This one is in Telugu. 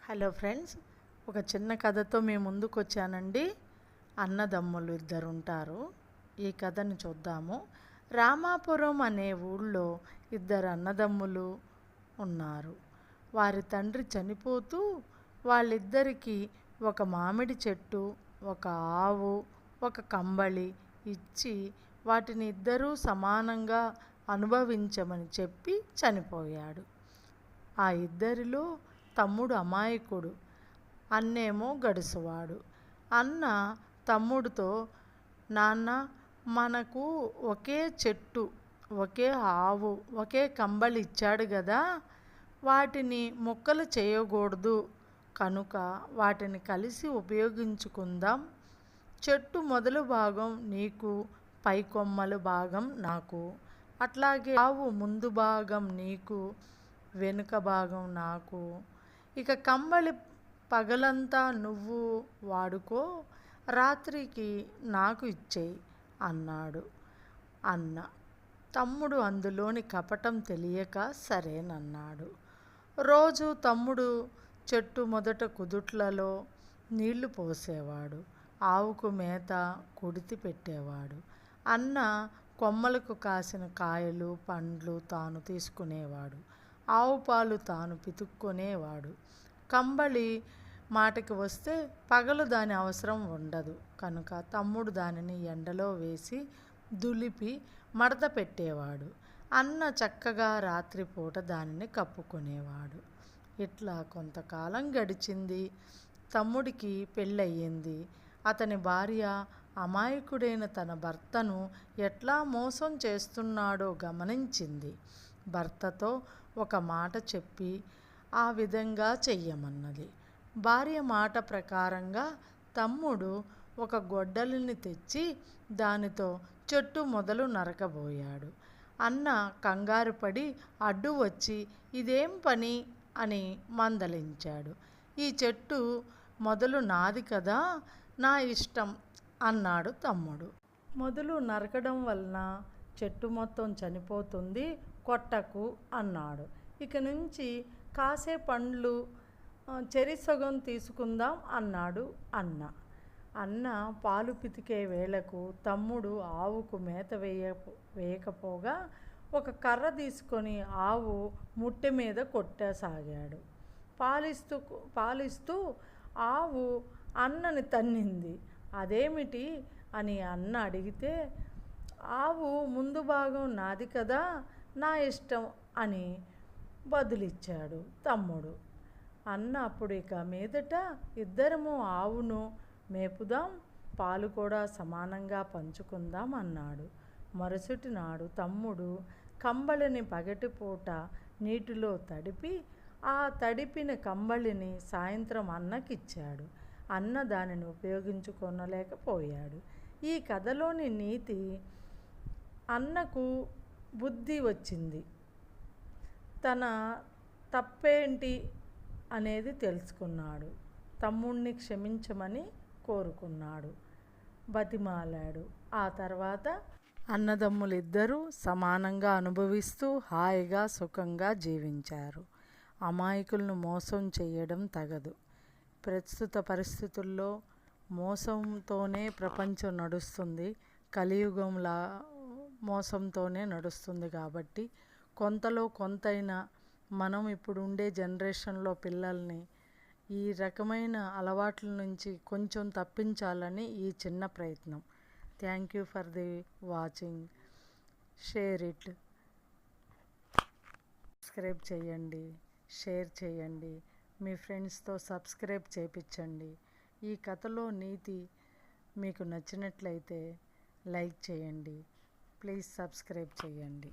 హలో ఫ్రెండ్స్, ఒక చిన్న కథతో మీ ముందుకు వచ్చానండి. అన్నదమ్ములు ఇద్దరు ఉంటారు. ఈ కథను చూద్దాము. రామాపురం అనే ఊళ్ళో ఇద్దరు అన్నదమ్ములు ఉన్నారు. వారి తండ్రి చనిపోతూ వాళ్ళిద్దరికీ ఒక మామిడి చెట్టు, ఒక ఆవు, ఒక కంబళి ఇచ్చి వాటిని ఇద్దరూ సమానంగా అనుభవించమని చెప్పి చనిపోయాడు. ఆ ఇద్దరిలో తమ్ముడు అమాయకుడు, అన్నేమో గడుసువాడు. అన్న తమ్ముడితో, నాన్న, మనకు ఒకే చెట్టు, ఒకే ఆవు, ఒకే కంబళి ఇచ్చాడు కదా, వాటిని ముక్కలు చేయకూడదు, కనుక వాటిని కలిసి ఉపయోగించుకుందాం. చెట్టు మొదలు భాగం నీకు, పై కొమ్మలు భాగం నాకు, అట్లాగే ఆవు ముందు భాగం నీకు, వెనుక భాగం నాకు. ఇక కంబళి పగలంతా నువ్వు వాడుకో, రాత్రికి నాకు ఇచ్చేయి అన్నాడు అన్న. తమ్ముడు అందులోని కపటం తెలియక సరేనన్నాడు. రోజు తమ్ముడు చెట్టు మొదట కుదుట్లలో నీళ్లు పోసేవాడు, ఆవుకు మేత కుడితి పెట్టేవాడు. అన్న కొమ్మలకు కాసిన కాయలు పండ్లు తాను తీసుకునేవాడు, ఆవు పాలు తాను పితుక్కునేవాడు. కంబళి మాటకి వస్తే పగలు దాని అవసరం ఉండదు, కనుక తమ్ముడు దానిని ఎండలో వేసి దులిపి మడత పెట్టేవాడు. అన్న చక్కగా రాత్రిపూట దానిని కప్పుకునేవాడు. ఇట్లా కొంతకాలం గడిచింది. తమ్ముడికి పెళ్ళయింది. అతని భార్య అమాయకుడైన తన భర్తను ఎట్లా మోసం చేస్తున్నాడో గమనించింది. భర్తతో ఒక మాట చెప్పి ఆ విధంగా చెయ్యమన్నది. భార్య మాట ప్రకారంగా తమ్ముడు ఒక గొడ్డలిని తెచ్చి దానితో చెట్టు మొదలు నరకబోయాడు. అన్న కంగారు పడి అడ్డు వచ్చి ఇదేం పని అని మందలించాడు. ఈ చెట్టు మొదలు నాది కదా, నా ఇష్టం అన్నాడు తమ్ముడు. మొదలు నరకడం వలన చెట్టు మొత్తం చనిపోతుంది, కొట్టకు అన్నాడు. ఇక నుంచి కాసే పండ్లు చెరి సగం తీసుకుందాం అన్నాడు అన్న. అన్న పాలు పితికే వేళకు తమ్ముడు ఆవుకు మేత వేయకపోగా ఒక కర్ర తీసుకొని ఆవు ముట్టె మీద కొట్టసాగాడు. పాలిస్తూ ఆవు అన్నని తన్నింది. అదేమిటి అని అన్న అడిగితే, ఆవు ముందు భాగం నాది కదా, నా ఇష్టం అని బదులిచ్చాడు తమ్ముడు. అన్న అప్పుడు ఇక మీదట ఇద్దరము ఆవును మేపుదాం, పాలు కూడా సమానంగా పంచుకుందాం అన్నాడు. మరుసటి నాడు తమ్ముడు కంబళిని పగటిపూట నీటిలో తడిపి ఆ తడిపిన కంబళిని సాయంత్రం అన్నకిచ్చాడు. అన్న దానిని ఉపయోగించుకోనలేకపోయాడు. ఈ కథలోని నీతి, అన్నకు బుద్ధి వచ్చింది. తన తప్పేంటి అనేది తెలుసుకున్నాడు. తమ్ముణ్ణి క్షమించమని కోరుకున్నాడు, బతిమాలాడు. ఆ తర్వాత అన్నదమ్ములిద్దరూ సమానంగా అనుభవిస్తూ హాయిగా సుఖంగా జీవించారు. అమాయకులను మోసం చేయడం తగదు. ప్రస్తుత పరిస్థితుల్లో మోసంతోనే ప్రపంచం నడుస్తుంది. కలియుగంలా మోసంతోనే నడుస్తుంది. కాబట్టి కొంతలో కొంతైనా మనం ఇప్పుడు ఉండే జనరేషన్లో పిల్లల్ని ఈ రకమైన అలవాట్ల నుంచి కొంచెం తప్పించాలని ఈ చిన్న ప్రయత్నం. Thank you for the watching. Share it. Subscribe చేయండి, షేర్ చేయండి, మీ ఫ్రెండ్స్తో సబ్స్క్రైబ్ చేయించండి. ఈ కథలో నీతి మీకు నచ్చినట్లయితే లైక్ చేయండి, ప్లీజ్ సబ్స్క్రైబ్ చేయండి.